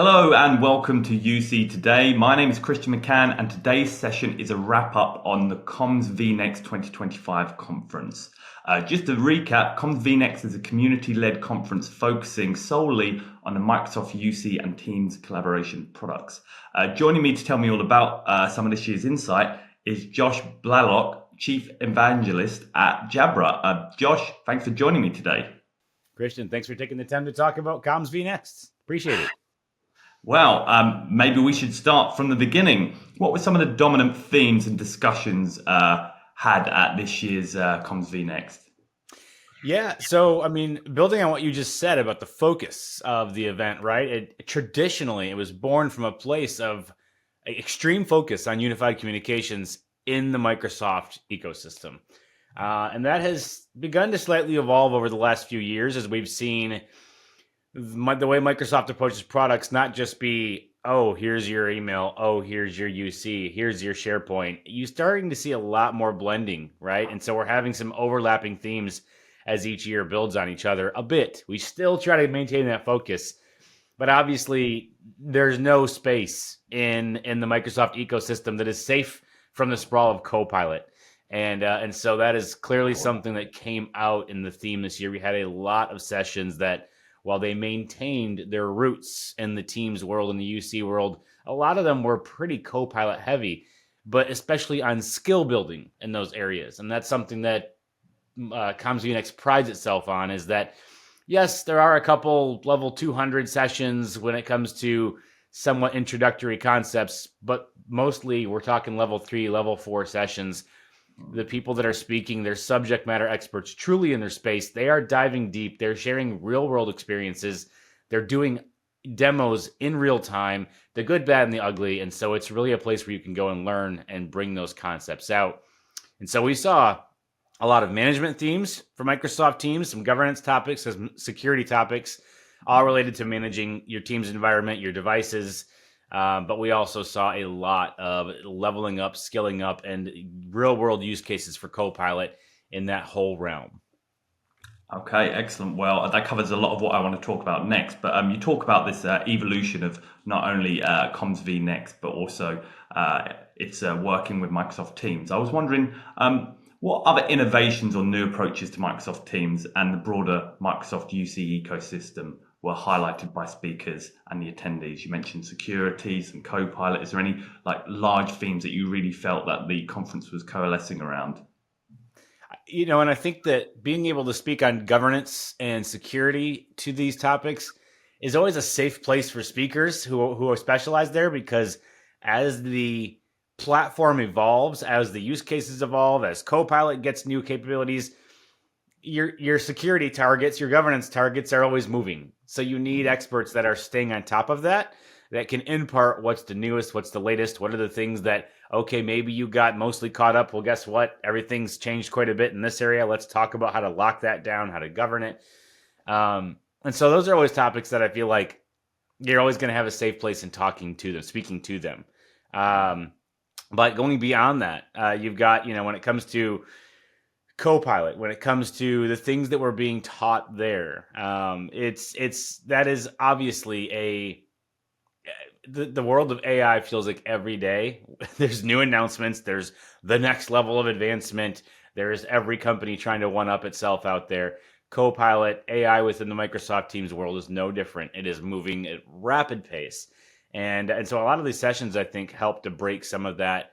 Hello and welcome to UC Today. My name is Kristian McCann and today's session is a wrap up on the Comms VNext 2025 conference. Just to recap, Comms VNext is a community-led conference focusing solely on the Microsoft UC and Teams collaboration products. Joining me to tell me all about some of this year's insight is Josh Blalock, Chief Evangelist at Jabra. Josh, thanks for joining me today. Kristian, thanks for taking the time to talk about Comms VNext. Appreciate it. Well, maybe we should start from the beginning. What were some of the dominant themes and discussions had at this year's Comms VNext? Yeah, so building on what you just said about the focus of the event, right? Traditionally, it was born from a place of extreme focus on unified communications in the Microsoft ecosystem. And that has begun to slightly evolve over the last few years as we've seen the way Microsoft approaches products not just be, oh, here's your email, oh, here's your UC, here's your SharePoint. You're starting to see a lot more blending, right? And so we're having some overlapping themes as each year builds on each other a bit. We still try to maintain that focus, but obviously there's no space in the Microsoft ecosystem that is safe from the sprawl of Copilot. And so that is clearly something that came out in the theme this year. We had a lot of sessions that, while they maintained their roots in the Teams world and the UC world, a lot of them were pretty Copilot heavy, but especially on skill building in those areas. And that's something that Comms VNext prides itself on, is that, yes, there are a couple level 200 sessions when it comes to somewhat introductory concepts, but mostly we're talking level 3, level 4 sessions. The people that are speaking, they're subject matter experts truly in their space. They are diving deep. They're sharing real world experiences. They're doing demos in real time, the good, bad, and the ugly. And so it's really a place where you can go and learn and bring those concepts out. And so we saw a lot of management themes for Microsoft Teams, some governance topics, some security topics, all related to managing your Teams environment, your devices. But we also saw a lot of leveling up, skilling up, and real world use cases for Copilot in that whole realm. Okay, excellent. Well, that covers a lot of what I want to talk about next. But you talk about this evolution of not only Comms VNext, but also it's working with Microsoft Teams. I was wondering what other innovations or new approaches to Microsoft Teams and the broader Microsoft UC ecosystem were highlighted by speakers and the attendees. You mentioned security, some Copilot. Is there any large themes that you really felt that the conference was coalescing around? And I think that being able to speak on governance and security to these topics is always a safe place for speakers who are specialized there, because as the platform evolves, as the use cases evolve, as Copilot gets new capabilities, your security targets, your governance targets are always moving. So you need experts that are staying on top of that can impart what's the newest, what's the latest, what are the things that, okay, maybe you got mostly caught up. Well, guess what? Everything's changed quite a bit in this area. Let's talk about how to lock that down, how to govern it. And so those are always topics that I feel like you're always going to have a safe place in talking to them, speaking to them. But going beyond that, you've got, when it comes to Copilot, when it comes to the things that were being taught there, that is obviously the world of AI feels like every day there's new announcements, there's the next level of advancement, there's every company trying to one up itself out there. Copilot, AI within the Microsoft Teams world is no different. It is moving at rapid pace. And so a lot of these sessions, I think, help to break some of that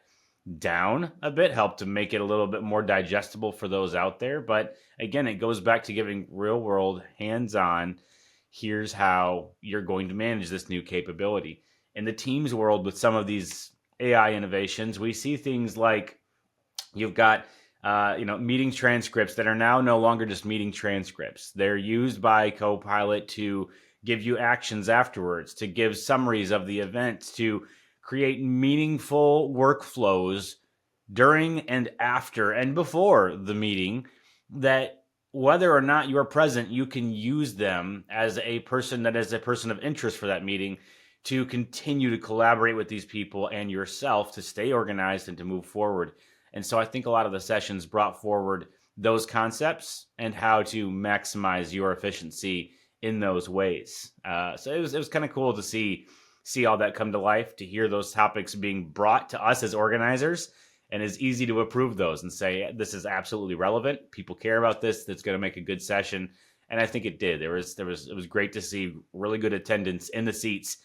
down a bit, help to make it a little bit more digestible for those out there. But again, it goes back to giving real world, hands-on, here's how you're going to manage this new capability. In the Teams world, with some of these AI innovations, we see things like you've got meeting transcripts that are now no longer just meeting transcripts. They're used by Copilot to give you actions afterwards, to give summaries of the event, to create meaningful workflows during and after and before the meeting, that whether or not you're present, you can use them as a person that is a person of interest for that meeting to continue to collaborate with these people and yourself to stay organized and to move forward. And so I think a lot of the sessions brought forward those concepts and how to maximize your efficiency in those ways. So it was kind of cool to see all that come to life, to hear those topics being brought to us as organizers, and it's easy to approve those and say, this is absolutely relevant. People care about this. That's going to make a good session. And I think it did. It was great to see really good attendance in the seats,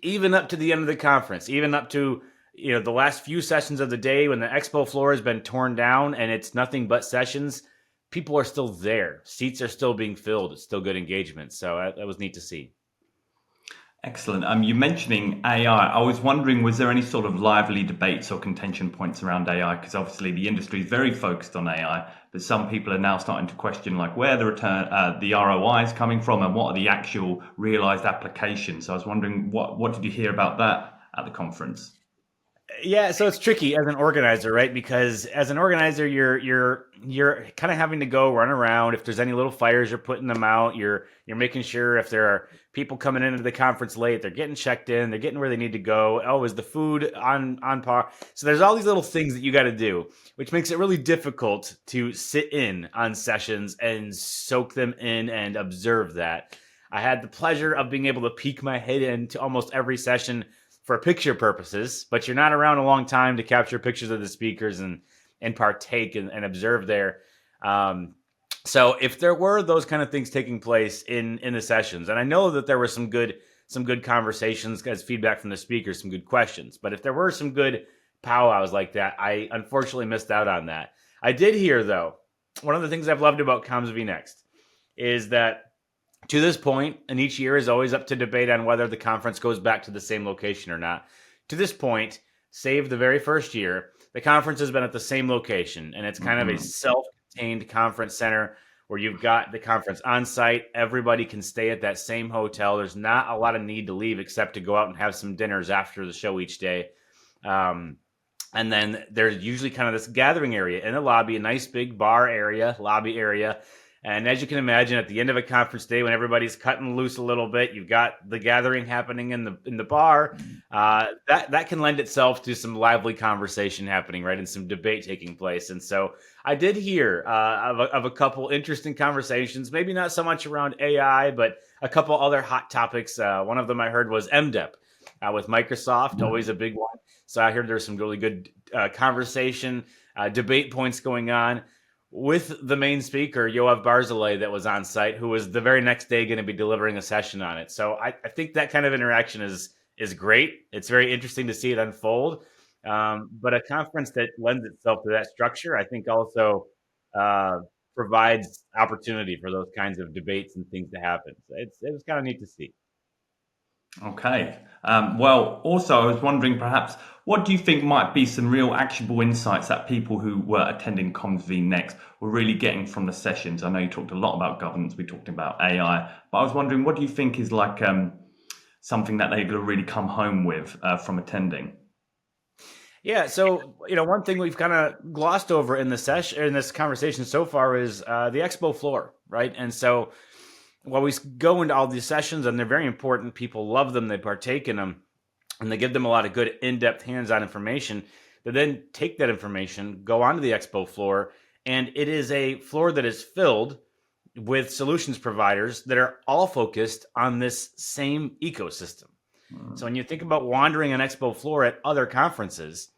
even up to the end of the conference, even up to, the last few sessions of the day when the expo floor has been torn down and it's nothing but sessions. People are still there. Seats are still being filled. It's still good engagement. So that was neat to see. Excellent. You mentioning AI. I was wondering, was there any sort of lively debates or contention points around AI? Because obviously the industry is very focused on AI, but some people are now starting to question like where the ROI is coming from and what are the actual realized applications. So I was wondering, what did you hear about that at the conference? Yeah, so it's tricky as an organizer, right? Because as an organizer, you're kind of having to go run around. If there's any little fires, you're putting them out. You're making sure if there are people coming into the conference late, they're getting checked in, they're getting where they need to go. Oh, is the food on par? So there's all these little things that you got to do, which makes it really difficult to sit in on sessions and soak them in and observe that. I had the pleasure of being able to peek my head into almost every session for picture purposes, but you're not around a long time to capture pictures of the speakers and partake and observe there. So if there were those kind of things taking place in the sessions, and I know that there were some good conversations as feedback from the speakers, some good questions, but if there were some good powwows like that, I unfortunately missed out on that. I did hear, though, one of the things I've loved about Comms VNext is that to this point, and each year is always up to debate on whether the conference goes back to the same location or not. To this point, save the very first year, the conference has been at the same location, and it's kind of a self-contained conference center where you've got the conference on site. Everybody can stay at that same hotel. There's not a lot of need to leave except to go out and have some dinners after the show each day. And then there's usually kind of this gathering area in the lobby, a nice big bar area, lobby area. And as you can imagine, at the end of a conference day, when everybody's cutting loose a little bit, you've got the gathering happening in the bar. That can lend itself to some lively conversation happening, right, and some debate taking place. And so I did hear of a couple interesting conversations, maybe not so much around AI, but a couple other hot topics. One of them I heard was MDEP with Microsoft, always a big one. So I heard there's some really good conversation, debate points going on with the main speaker, Yoav Barzilay, that was on site, who was the very next day going to be delivering a session on it. So I think that kind of interaction is great. It's very interesting to see it unfold. But a conference that lends itself to that structure, I think also provides opportunity for those kinds of debates and things to happen. So it was kind of neat to see. Okay. Well, also, I was wondering perhaps, what do you think might be some real actionable insights that people who were attending Comms VNext were really getting from the sessions? I know you talked a lot about governance, we talked about AI, but I was wondering, what do you think is like something that they're going to really come home with from attending? Yeah, so one thing we've kind of glossed over in this conversation so far is the expo floor, right? And so while we go into all these sessions, and they're very important, people love them, they partake in them, and they give them a lot of good in-depth hands-on information. They then take that information, go onto the expo floor, and it is a floor that is filled with solutions providers that are all focused on this same ecosystem. So when you think about wandering an expo floor at other conferences,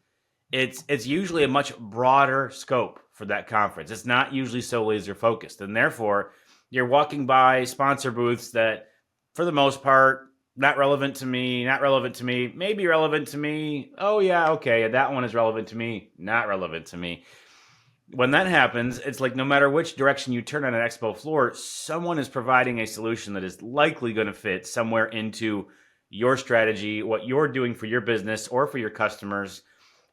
it's usually a much broader scope for that conference. It's not usually so laser focused, and therefore you're walking by sponsor booths that, for the most part, not relevant to me, maybe relevant to me. Oh yeah, okay, that one is relevant to me, not relevant to me. When that happens, it's like no matter which direction you turn on an expo floor, someone is providing a solution that is likely going to fit somewhere into your strategy, what you're doing for your business or for your customers.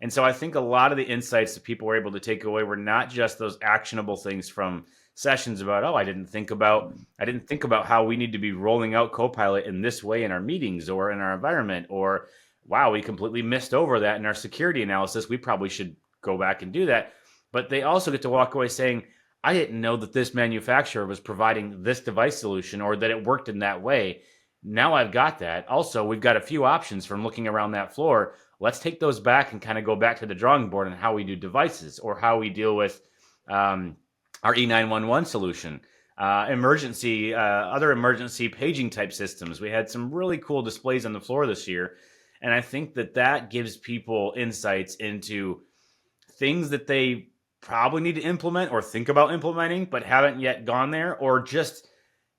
And so I think a lot of the insights that people were able to take away were not just those actionable things from sessions about, I didn't think about how we need to be rolling out Copilot in this way in our meetings or in our environment, or wow, we completely missed over that in our security analysis. We probably should go back and do that. But they also get to walk away saying, I didn't know that this manufacturer was providing this device solution or that it worked in that way. Now I've got that. Also, we've got a few options from looking around that floor. Let's take those back and kind of go back to the drawing board on how we do devices or how we deal with our E911 solution. other emergency paging type systems. We had some really cool displays on the floor this year. And I think that gives people insights into things that they probably need to implement or think about implementing, but haven't yet gone there, or just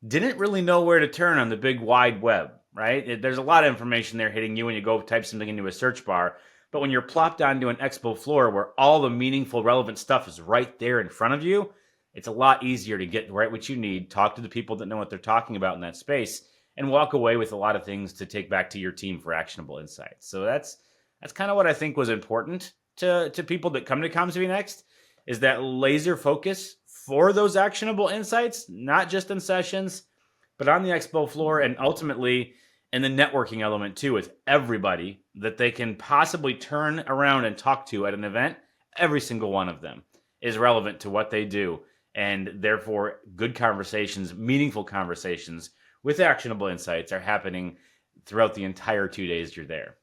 didn't really know where to turn on the big wide web, right? There's a lot of information there hitting you when you go type something into a search bar. But when you're plopped onto an expo floor where all the meaningful, relevant stuff is right there in front of you, it's a lot easier to get right what you need, talk to the people that know what they're talking about in that space, and walk away with a lot of things to take back to your team for actionable insights. So that's kind of what I think was important to people that come to Comms VNext, is that laser focus for those actionable insights, not just in sessions, but on the expo floor, and ultimately in the networking element too, with everybody that they can possibly turn around and talk to at an event. Every single one of them is relevant to what they do, and therefore good conversations, meaningful conversations with actionable insights are happening throughout the entire 2 days you're there.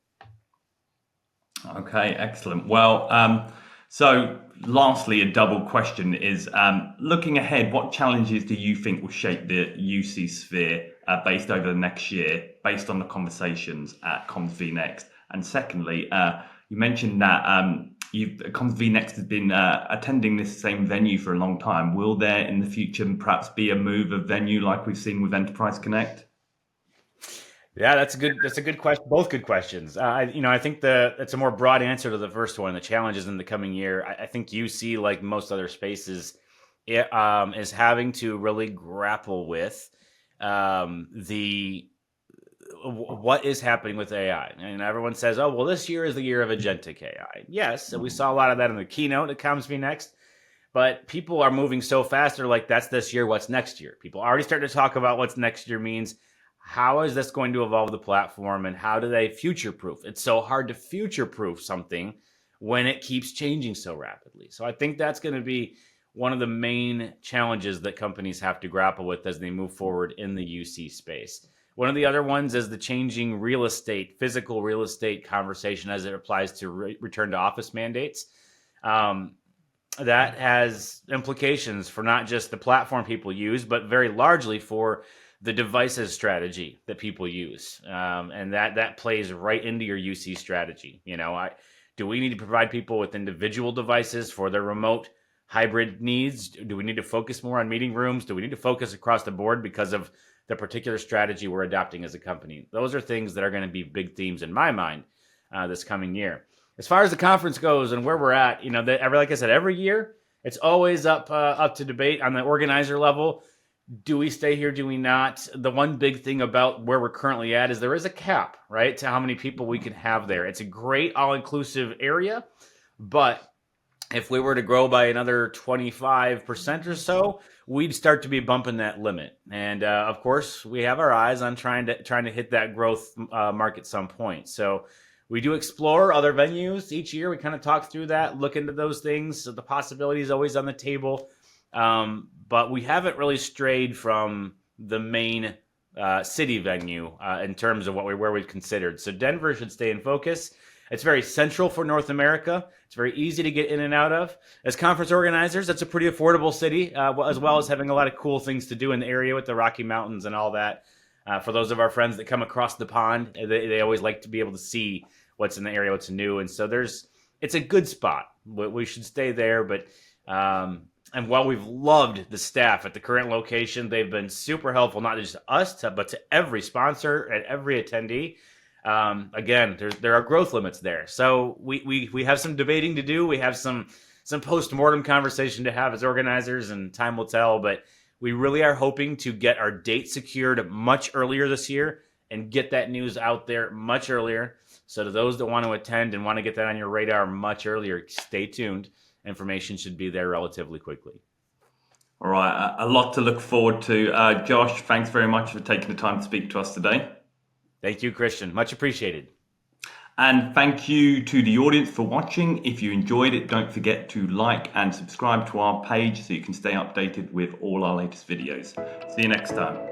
Okay, excellent. Well, so lastly, a double question is, looking ahead, what challenges do you think will shape the UC sphere based over the next year, based on the conversations at Comms VNext? And secondly, you mentioned that Comms VNext has been attending this same venue for a long time. Will there in the future perhaps be a move of venue like we've seen with Enterprise Connect? Yeah, that's a good question. Both good questions. I think that's a more broad answer to the first one. The challenges in the coming year. I think UC, like most other spaces, is having to really grapple with what is happening with AI. And everyone says, "Oh, well, this year is the year of agentic AI." Yes, and we saw a lot of that in the keynote at Comms VNext. But people are moving so fast. They're like, "That's this year. What's next year?" People are already starting to talk about what's next year means. How is this going to evolve the platform, and how do they future-proof? It's so hard to future-proof something when it keeps changing so rapidly. So I think that's going to be one of the main challenges that companies have to grapple with as they move forward in the UC space. One of the other ones is the changing physical real estate conversation as it applies to return to office mandates. That has implications for not just the platform people use, but very largely for the devices strategy that people use. And that plays right into your UC strategy. Do we need to provide people with individual devices for their remote hybrid needs? Do we need to focus more on meeting rooms? Do we need to focus across the board because of the particular strategy we're adopting as a company? Those are things that are going to be big themes in my mind this coming year. As far as the conference goes and where we're at, like I said, every year it's always up to debate on the organizer level. Do we stay here? Do we not? The one big thing about where we're currently at is there is a cap, right, to how many people we can have there. It's a great all-inclusive area, but if we were to grow by another 25% or so, we'd start to be bumping that limit. And of course, we have our eyes on trying to hit that growth mark at some point. So we do explore other venues each year. We kind of talk through that, look into those things. So the possibility is always on the table. But we haven't really strayed from the main city venue in terms of where we've considered. So Denver should stay in focus. It's very central for North America. It's very easy to get in and out of. As conference organizers, it's a pretty affordable city, as well as having a lot of cool things to do in the area with the Rocky Mountains and all that. For those of our friends that come across the pond, they always like to be able to see what's in the area, what's new. And so it's a good spot. We should stay there, but and while we've loved the staff at the current location, they've been super helpful, not just to us, but to every sponsor and every attendee. Again, there are growth limits there. So we have some debating to do. We have some post-mortem conversation to have as organizers, and time will tell. But we really are hoping to get our date secured much earlier this year and get that news out there much earlier. So to those that want to attend and want to get that on your radar much earlier, stay tuned. Information should be there relatively quickly. All right, a lot to look forward to. Josh, thanks very much for taking the time to speak to us today. Thank you, Kristian. Much appreciated. And thank you to the audience for watching. If you enjoyed it, don't forget to like and subscribe to our page so you can stay updated with all our latest videos. See you next time.